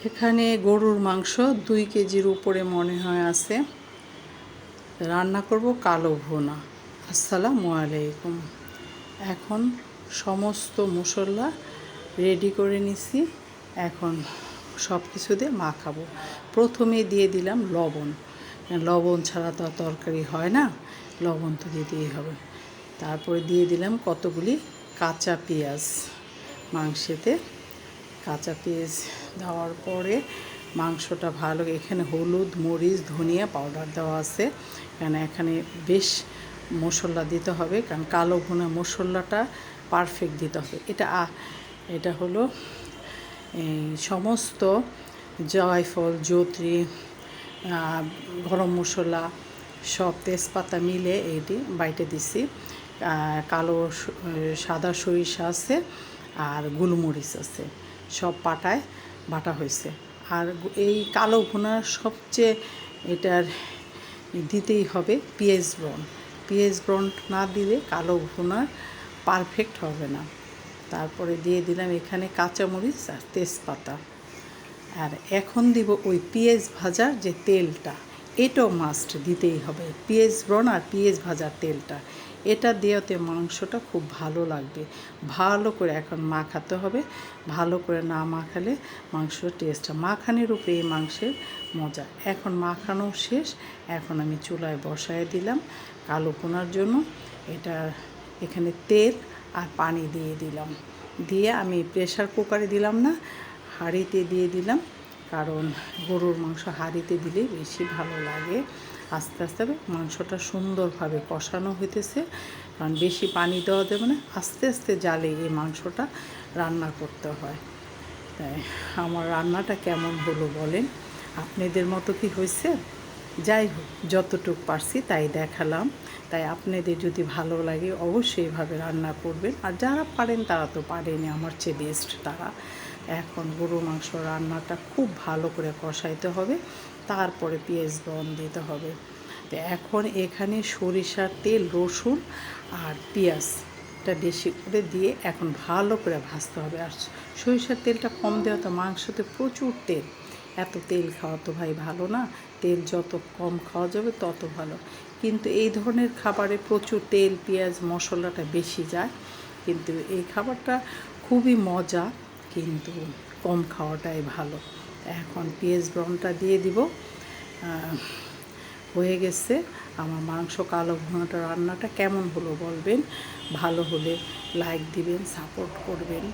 এখানে গরুর মাংস 2 কেজির উপরে মনে হয় আছে। রান্না করব কালো ভুনা। আসসালামু আলাইকুম। এখন সমস্ত মশলা রেডি করে নিছি। এখন সব কিছু দিয়ে মাখাবো। প্রথমে দিয়ে দিলাম লবণ। লবণ ছাড়া তো তরকারি হয় না, লবণ তো দিতেই হবে। তারপরে দিয়ে দিলাম কতগুলি কাঁচা পেঁয়াজ। মাংসেতে কাঁচা পেঁয়াজ দেওয়ার পরে মাংসটা ভালো, এখানে হলুদ, মরিচ, ধনিয়া পাউডার দেওয়া আছে, কারণ এখানে বেশ মশলা দিতে হবে, কারণ কালো ভুনা মশলাটা পারফেক্ট দিতে হবে। এটা হলো এই সমস্ত জয়ফল, জয়ত্রী, গরম মশলা, সব তেজপাতা মিলে এটি বাইটে দিছি। কালো সাদা সরিষা আছে আর গোলমরিচ আছে, সব পাটায় বাটা হয়েছে। আর এই কালো ভুনার সবচেয়ে এটার দিতেই হবে পেঁয়াজ ব্রন। পেঁয়াজ ব্রন না দিলে কালো ভুনার পারফেক্ট হবে না। তারপরে দিয়ে দিলাম এখানে কাঁচামরিচ আর তেজপাতা। আর এখন দিব ওই পেঁয়াজ ভাজার যে তেলটা, এটাও মাস্ট দিতেই হবে। পেঁয়াজ ব্রন আর পেঁয়াজ ভাজার তেলটা, এটা দেওয়াতে মাংসটা খুব ভালো লাগবে। ভালো করে এখন মাখাতে হবে। ভালো করে না মাখালে মাংসের টেস্টটা, মাখানোর উপরে এই মাংসের মজা। এখন মাখানো শেষ। এখন আমি চুলায় বসায় দিলাম কালো ভুনার জন্য। এখানে তেল আর পানি দিয়ে দিলাম। দিয়ে আমি প্রেশার কুকারে দিলাম না, হাঁড়িতে দিয়ে দিলাম, কারণ গরুর মাংস হাঁড়িতে দিলে বেশি ভালো লাগে। আস্তে আস্তে মাংসটা সুন্দরভাবে কষানো হইতেছে, কারণ বেশি পানি দেওয়া যাবে না, আস্তে আস্তে জালে এই মাংসটা রান্না করতে হয়। তাই আমার রান্নাটা কেমন হলো বলেন, আপনাদের মতো কি হয়েছে? যাই হোক, যতটুকু পারছি তাই দেখালাম। তাই আপনাদের যদি ভালো লাগে অবশ্যই এভাবে রান্না করবেন। আর যারা পারেন তারা তো পারেনি, আমার চেয়ে বেস্ট তারা। এখন গরুর মাংস রান্নাটা খুব ভালো করে কষাইতে হবে, তারপরে পেঁয়াজ ব্রন দিতে হবে। তো এখন এখানে সরিষার তেল, রসুন আর পেঁয়াজটা বেশি করে দিয়ে এখন ভালো করে ভাজতে হবে। আর সরিষার তেলটা কম দেওয়া, তো মাংসতে প্রচুর তেল, এত তেল খাওয়া তো ভাই ভালো না। তেল যত কম খাওয়া যাবে তত ভালো। কিন্তু এই ধরনের খাবারে প্রচুর তেল, পেঁয়াজ, মশলাটা বেশি যায়। কিন্তু এই খাবারটা খুবই মজা, কিন্তু কম খাওয়াটাই ভালো। এখন পেঁয়াজ ব্রনটা দিয়ে দিব। হয়ে গেছে আমার মাংস কালো ভুনাটা। রান্নাটা কেমন হলো বলবেন, ভালো হলে লাইক দিবেন, সাপোর্ট করবেন।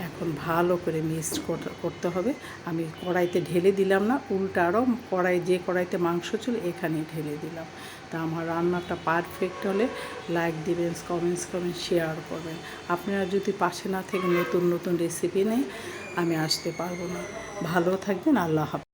এখন ভালো করে মিক্সড করতে হবে। আমি কড়াইতে ঢেলে দিলাম না, উল্টা আরও যে কড়াইতে মাংস ছিল এখানেই ঢেলে দিলাম। তা আমার রান্নাটা পারফেক্ট হলে লাইক দিবেন, কমেন্টস করবেন, শেয়ার করবেন। আপনারা যদি পাশে না থেকে নতুন নতুন রেসিপি নেই, আমি আসতে পারবো না। ভালো থাকবেন। আল্লাহ হাফেজ।